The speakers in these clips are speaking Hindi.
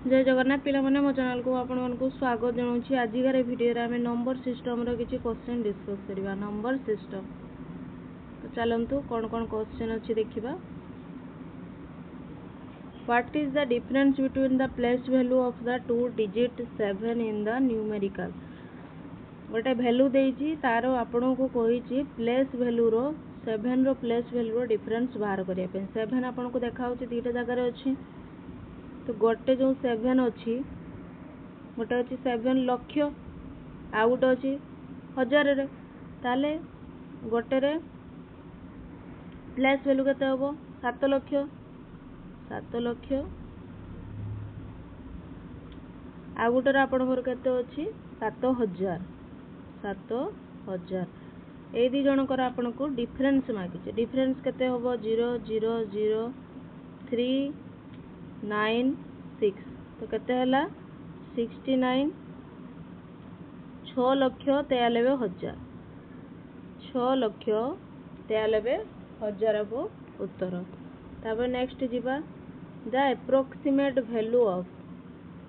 जय जगन्नाथ पिला माने मो चैनल को आपण मानकु स्वागत जनाउछि। आजिकार वीडियो रे हमें नंबर सिस्टम रो किछि क्वेश्चन डिस्कस करबा। नंबर सिस्टम तो चलंतु कोन कोन क्वेश्चन अछि देखिबा। What is the difference between the place value of the two digit 7 in the numerical. गोटे वैल्यू देछि तार आपन को कहिछि प्लेस वैल्यू रो 7 रो प्लेस वैल्यू रो डिफरेंस बाहर करिया पे। 7 आपन को देखाउछि दीटा जगह रे अछि। तो गोटे जो 7 अच्छी गोटे अच्छी 7 लक्ष आ गोटे अच्छी 1000 रे ताले गोटे रे प्लेस वैल्यू केते हबो 7 लक्ष 7 लक्ष आ गोटे रे आपन घर केते अछि 7000 7000। ए दी जनकर आपन को डिफरेंस मागिचे। डिफरेंस केते हबो 0 0 0 3 9 6 तो केते हला 69 6 लक्ष 93,000 6 लक्ष 93,000 को उत्तर। तापर नेक्स्ट जीवा द एप्रोक्सीमेट वैल्यू ऑफ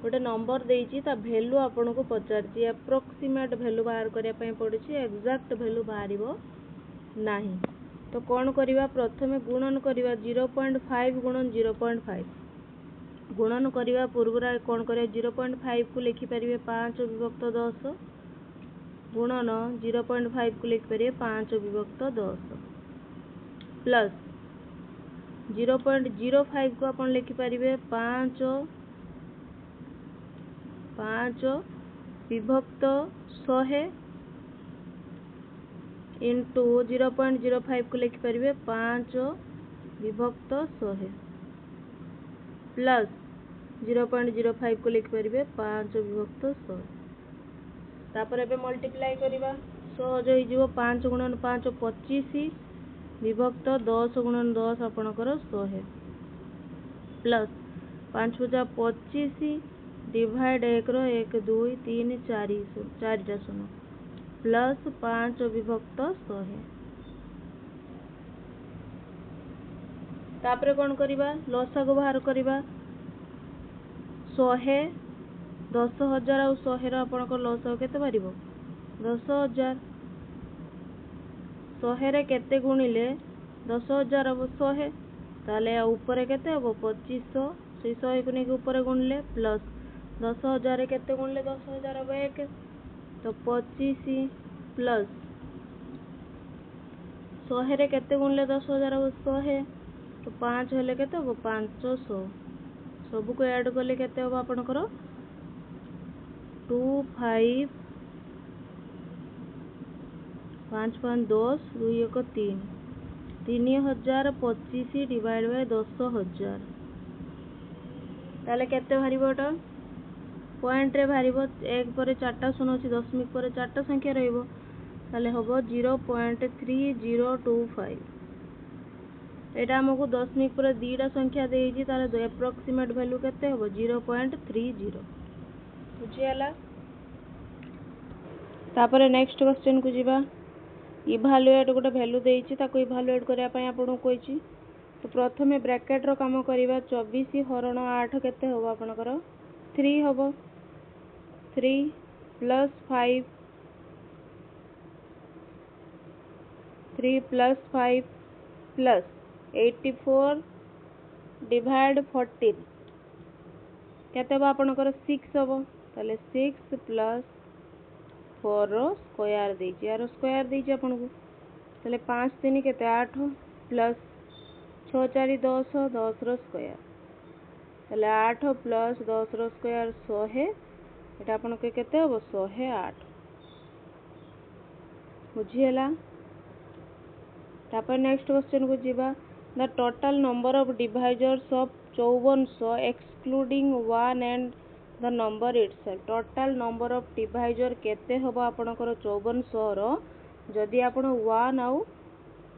गोटे नंबर देइछि ता वैल्यू आपन को पचारछि। एप्रोक्सीमेट वैल्यू बाहर करिया पय पड़छि एक्जेक्ट वैल्यू बाहरिबो नाही। तो कोन करिवा प्रथमे गुणन करिवा 0.5 गुणन 0.5 गुणन करिवा पूर्वरा कोन करे 0.5 को लिखि परिवे 5 विभक्त 10 गुणन 0.5 को लिखि परिवे 5 विभक्त 10 प्लस 0.05 को अपन लिखि परिवे 5 विभक्त 100 इंटू 0.05 को लिखि परिवे 5 विभक्त 100 प्लस 0.05 को लिखि परिवे 5 विभक्त 100। तापर एबे मल्टीप्लाई करिवा सहज होई जिवो 5 गुणन 5 25 विभक्त 10 गुणन 10 आपनकर 100 प्लस 5 × 25 डिवाइड 1 रो 1 2 3 4 4टा शून्य प्लस 5 विभक्त 100। तापर कोन करिवा लसा को बाहर करिवा 100 10,000 और 100 रो आपन को लसा केते बारिबो 10,000 100 रे केते गुणिले 10,000 अब 100 ताले ऊपर केते हबो 2500 से 100 को ने ऊपर गुणले प्लस 10,000 रे केते गुणले 10,000 अब 1 तो 25 प्लस 100 रे केते गुणले 10,000 अब 100 तो 5 हेले केते हबो 500 सब को ऐड करले केते हबो आपन करो 25 5 5 10 2 1 3 3025 डिवाइड बाय 10,000 ताले केते भारिबोटा पॉइंट रे भारिबो 1 पर 4टा शून्य अछि दशमिक पर 4टा संख्या रहइबो ताले हबो 0.3025। एटा हमको दशमिक पर 2टा संख्या देइछि ताले एप्रोक्सीमेट वैल्यू केते हबो 0.30 बुझियाला। तापर नेक्स्ट क्वेश्चन को जिबा इवैल्यूएट गोटे वैल्यू देइछि ताको इवैल्यूएट करिया पय आपन कोइछि। तो प्रथमे ब्रैकेट रो काम करिवा 24 हरण 8 केते हबो आपनकर 3 हबो 3 प्लस 5 3 प्लस 5 प्लस 84 डिवाइड 14 केते हबो आपनकर 6 हबो ताले 6 प्लस 4 रो स्क्वायर देइछि यार स्क्वायर देइछि आपन को ताले 5 3 केते 8 प्लस 6 4 10 10 रो स्क्वायर ताले 8 प्लस 10 रो स्क्वायर 100 एटा आपन के केते हबो 108 बुझियला। तापर नेक्स्ट क्वेश्चन को जिबा the total number of divisors of 5400 excluding 1 and the number itself. Total number of divisor केते हबो आपनकर 5400 रो जदी आपन 1 आउ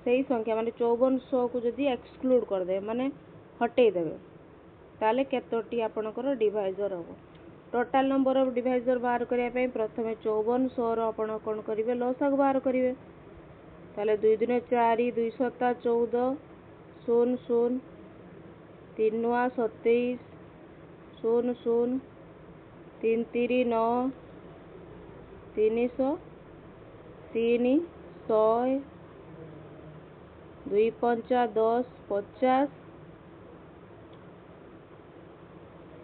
सही संख्या माने 5400 को जदी एक्सक्लूड कर दे माने हटै देबे ताले केतोटी आपनकर डिवाइजर हबो। टोटल नंबर ऑफ डिवाइजर बाहर करिया पय प्रथमे 5400 रो आपन कोन करिवे लसा को बाहर करिवे ताले 2 दिन 4 2 7 14 0 0 3 9 27 शून्य शून्य 3 3 9 300 3 100 2 5 10 50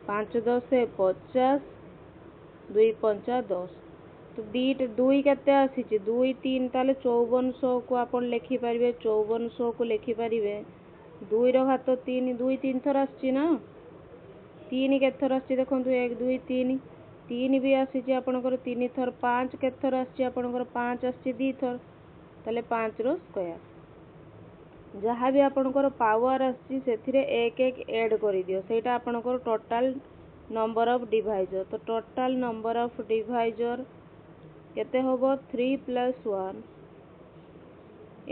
5 10 50 2 5 10 तो दुई केते आसी 2 3 ताले 5400 को आपण लिखि परिबे 5400 को लिखि परिबे 2 रो घात 3 2 3 थर आसी ना 3 केते थर आसी देखंतु 1 2 3 3 भी आसी जे आपनकर 3 थर 5 केते थर आसी आपनकर 5 आसी 2 थर ताले 5 रो स्क्वायर जहाँ भी आपनकर पावर आसी सेथिरे 1 1 ऐड करि दियो सेटा आपनकर टोटल नंबर ऑफ डिवाइजर तो टोटल नंबर ऑफ डिवाइजर केते होबो 3 + 1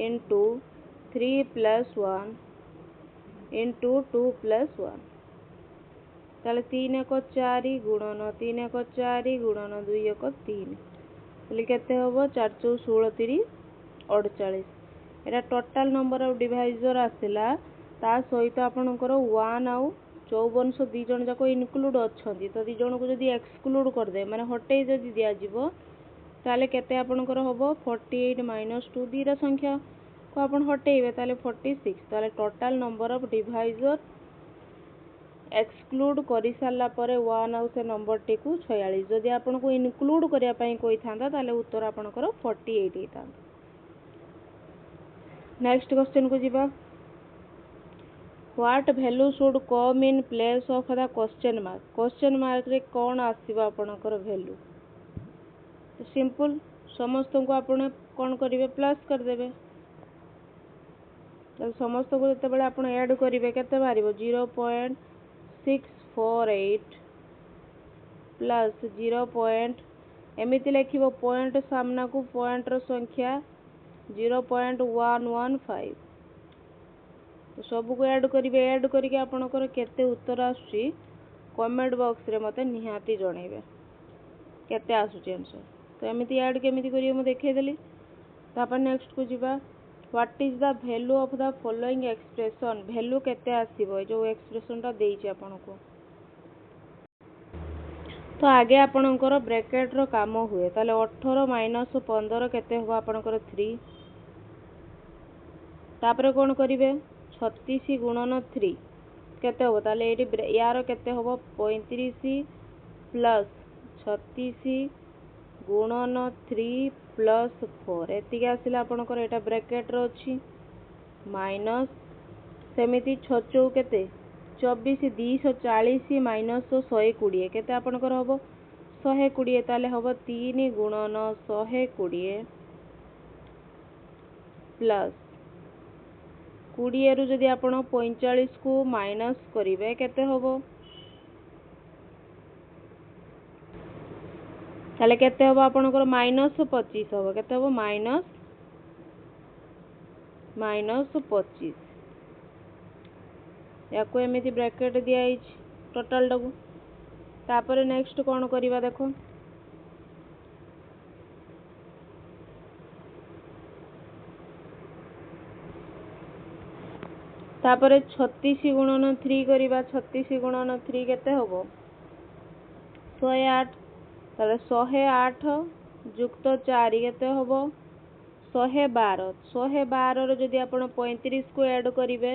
इंटू 3 + 1 इंटू 2 + 1 ताले 3 1 4 गुणन 3 1 4 गुणन 2 1 3 ताले केते होबो 4 4 16 3 48 एटा टोटल नंबर ऑफ डिवाइजर आसिला ता सहित आपनकर 1 आउ 5400 दी जण जाको इनक्लूड अछंती तो दी जण को जदी एक्सक्लूड कर दे माने हटै जदी दिया जिवो ताले केते आपनकर होबो 48 - 2 दी रा संख्या को आपण हटैबे ताले 46 ताले total number of divisor exclude करि साला परे 1 आउ से नंबर टी को 46 जदी आपण को इनक्लूड करिया पई कोइ थांदा ताले उत्तर आपनकर 48 हेता। नेक्स्ट क्वेश्चन को जिबा what value should come in place of the question mark रे कोन आसीबा आपनकर वैल्यू सिंपल समस्त को आपण कोन करिवे प्लस कर देबे तो समस्त को जते बेले आपण ऐड करिवे केते बारिबो 0.648 प्लस 0. एमिति लेखिबो पॉइंट सामना को पॉइंट रो संख्या 0.115 तो सब को ऐड करिवे ऐड करके आपनकर केते उत्तर आसुची कमेंट बॉक्स रे मते निहाती जणैबे केते आसुची आंसर तो एमिति ऐड केमिति करियो म देखै देली तापर नेक्स्ट को जिबा what is the value of the following expression value केते आसीबो जो एक्सप्रेशन ता देइछि आपनको तो आगे आपनकर ब्रैकेट रो काम हुए ताले 18 - 15 केते हो आपनकर 3 तापर कोन करिवे 36 गुणन 3 केते हो ताले एडी यार केते हो 35 प्लस 36 गुणन 3 प्लस 4 एतिके आसिला आपनकर एटा ब्रैकेट रो अछि माइनस सेमिति 6 4 केते 24 240 माइनस 120 केते आपनकर होबो 120 ताले होबो 3 गुणन 120 प्लस 20 रु जदी आपण 45 को माइनस करिवे केते होबो ताले केते होबो आपनकर माइनस 25 होबो केते होबो माइनस 25 याको एमिति ब्रैकेट दिया हिच टोटल डगु तापर नेक्स्ट कोन करिवा देखो तापर 36 गुणन 3 करिवा 36 गुणन 3 केते होबो 108 ताले 108 युक्त 4 केते होबो 112 112 रो जदी आपण 35 को ऐड करिवे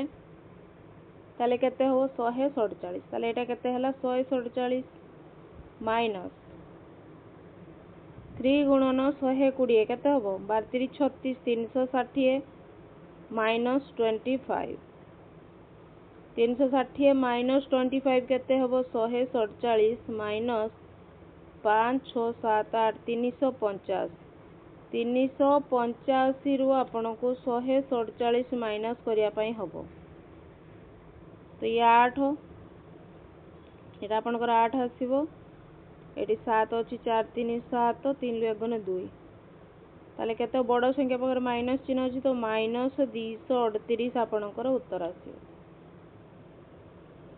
ताले केते हो 147 ताले एटा केते हला 147 माइनस 3 गुणन 120 केते हो 32 36 360 माइनस 25 360 माइनस 25 केते हो 147 माइनस 5 6 7 8 350 385 रु आपण को 147 माइनस करिया पई हबो तो ये 8 एटा आपनकर 8 आसीबो एटी 7 अछि 4 3 7 3 गुण 2 ताले केते बड़ संख्या पर माइनस चिन्ह अछि तो माइनस 238 आपनकर उत्तर आसीबो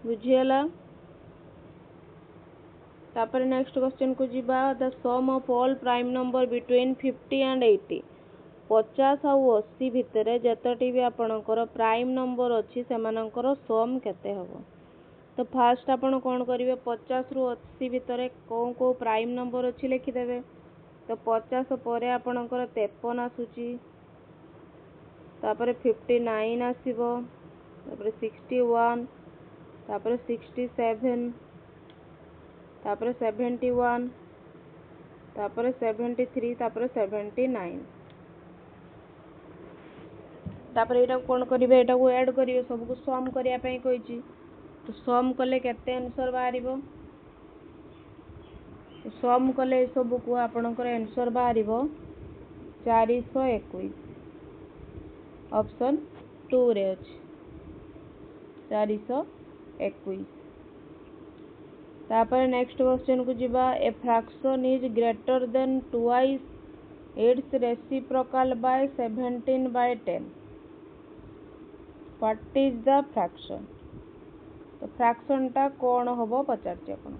बुझियला तापर नेक्स्ट क्वेश्चन को जिबा the sum of all prime number between 50 and 80 50 और 80 भितर जतटी भी आपनकर प्राइम नंबर अछि सेमानकर सम केते हबो तो फास्ट आपण कौन करेंगे 50 रु 80 भितर कौन कौ प्राइम नंबर अच्छी लिखिदेवे। तो 50 पर आपणकर 53 आसूची, तापर 59 आसीबो, तापर 61, तापर 67, तापर 71, तापर 73, तापर 79। तापर एटा कौन करेंगे, एटा को ऐड करेंगे, सबको सम करिया पई कहिची। तो सम कले केते आंसर बाहरिबो, सम कले सब को आपणकर आंसर बाहरिबो 421। ऑप्शन 2 रे अछि 421। तापर नेक्स्ट क्वेश्चन को जिबा, a fraction is greater than twice it's reciprocal by 17/10, what is the fraction. तो फ्रैक्शन टा कौन होबो पचारछि आपन।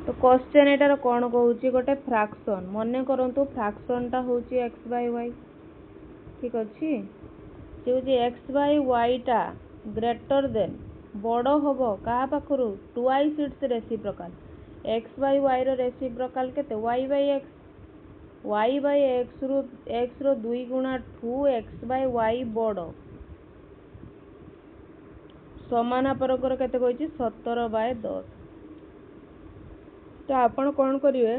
तो क्वेश्चन एटार कौन कहूची, गोटे फ्रैक्शन मने करंतु फ्रैक्शन टा होची x बाय y, ठीक अछि। जे होची x बाय y टा ग्रेटर देन बड़ होबो कहा पाखरु twice it's reciprocal. x by y रो रेसिप्रोकल केते y by x, y by x रो 2 गुणा ठू x बाय y बड़ समान परकर केते कहूची 17/10। तो आपण कौन करिवे,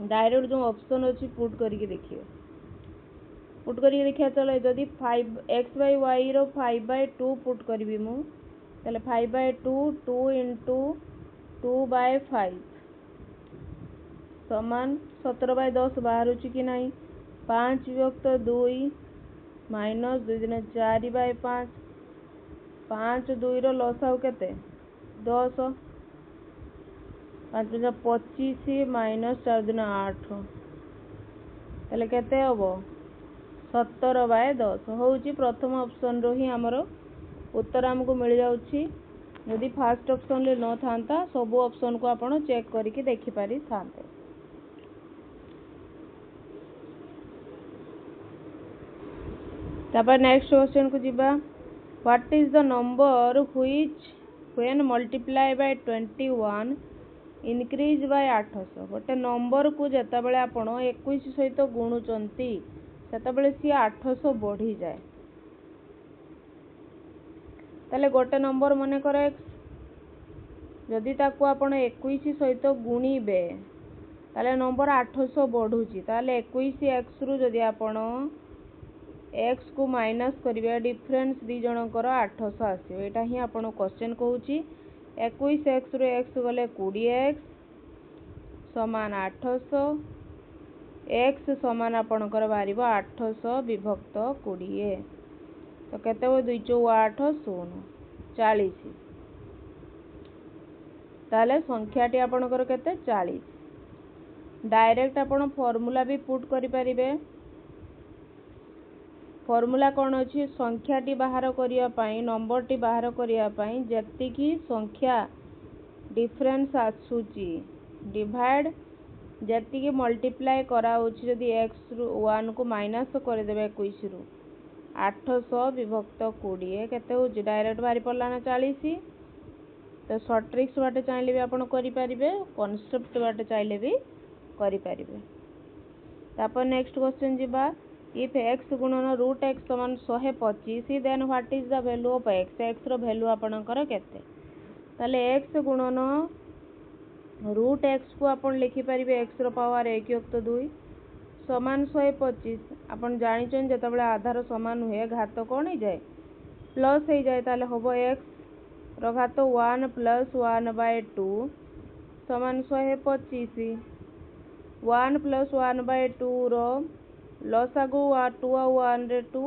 डायरेक्ट जो ऑप्शन अच्छी पुट करके देखिए, पुट करके देखिया। चलो जदि 5 x by y row 5/2 put करबी मु, तले 5/2 2 इंटू 2/5 समान 17/10 बाहर कि नहीं। 5 विभक्त 2 माइनस 2 दिन 4/5, 5 2 रो लसाउ केते 10, 5 25 माइनस 4 दिन 8, तले केते हबो 17/10 होउची। प्रथम ऑप्शन रो ही हमर उत्तर हमको मिल जाउची। यदि फर्स्ट ऑप्शन ले न थांता सब ऑप्शन को आपण चेक करके देखि पारि थांते। तापर नेक्स्ट क्वेश्चन को जिबा, what is the number which when multiply by 21 increase by 800। गोटे नंबर को जेता बेले आपण 21 सहित गुणुचंती सेता बेले सी 800 बढ़ी जाए। ताले गोटे नंबर मने कर x, जदि ताको आपण 21 सहित गुणीबे ताले नंबर 800 बढ़ुची। ताले 21x रु जदि आपण x को माइनस करिवे डिफरेंस दी जनकर 800 आसीबो। एटा ही आपण क्वेश्चन कहूची। 21x रु x गले 20x समान 800, x समान आपणकर बाहरिबो 800 विभक्त 20। तो केते हो 2 × 8 0 40। ताले संख्याटी आपणकर केते 40। डायरेक्ट आपण फार्मूला भी पुट करि परिबे। फार्मूला कौन अच्छी, संख्याटी बाहर करिया पाई नंबरटी बाहर करिया पाई जतिकी संख्या डिफरेंस आसुची डिवाइड जतिकी मल्टीप्लाई कराउची। जदि x रु 1 को माइनस कर देबे 21 रु 800 विभक्त 20 केते होची, डायरेक्ट बाहरी पड़ला ना 40। तो शॉर्ट ट्रिक्स बाटे चाहिले भी आपण करि परिबे, कांसेप्ट बाटे चाहिले भी करि परिबे। तापर नेक्स्ट क्वेश्चन जिबा, इफ x गुणन रूट x समान 125 then what is the value of x। x रो वैल्यू आपणकर केते, ताले x गुणन रूट x को आपण लिखि परिबे x रो पावर 1/2 समान 125। आपण जानि छन जतबेले आधार समान हुए घात कोन हो जाए प्लस हो जाए। ताले होबो x रो घात 1 + 1/2 समान 125। 1 + 1/2 रो लसागु 2 और 1 रे 2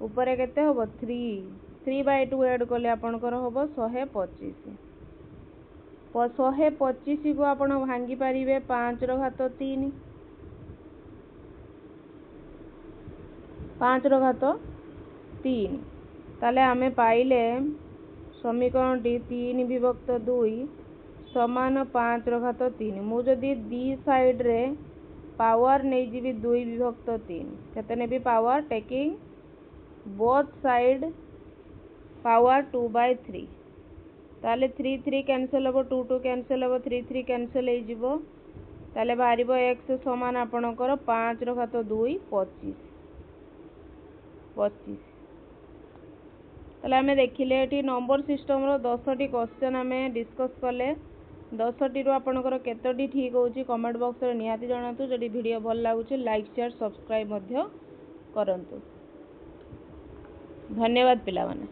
ऊपर केते होबो 3, 3/2 ऐड कले आपनकर होबो 125। 125 को आपण भांगी परिबे 5 रो घात 3, 5 रो घात 3। ताले आमे पाइले समीकरण 3 विभक्त 2 समान 5 रो घात 3। मु जदि दी साइड रे पावर नहीं जीवी 2 विभक्त 3 केते नेबी power taking both side power 2/3 ताले 3 3 कैंसिल हो 2 2 कैंसिल हो 3 3 कैंसिल हो जीवो ताले बाहरिबो x समान आपणकर 5 रो घात 2 25 25 ताले आमे देखिले एठी नंबर सिस्टम रो 10 टी क्वेश्चन आमे डिस्कस कले 10 टी रो आपणकर केतोटी ठीक होउची कमेंट बॉक्स रे निहाती जणातु जदि वीडियो भल लागुची लाइक शेयर सब्सक्राइब मध्य करंतु। धन्यवाद पिला माने।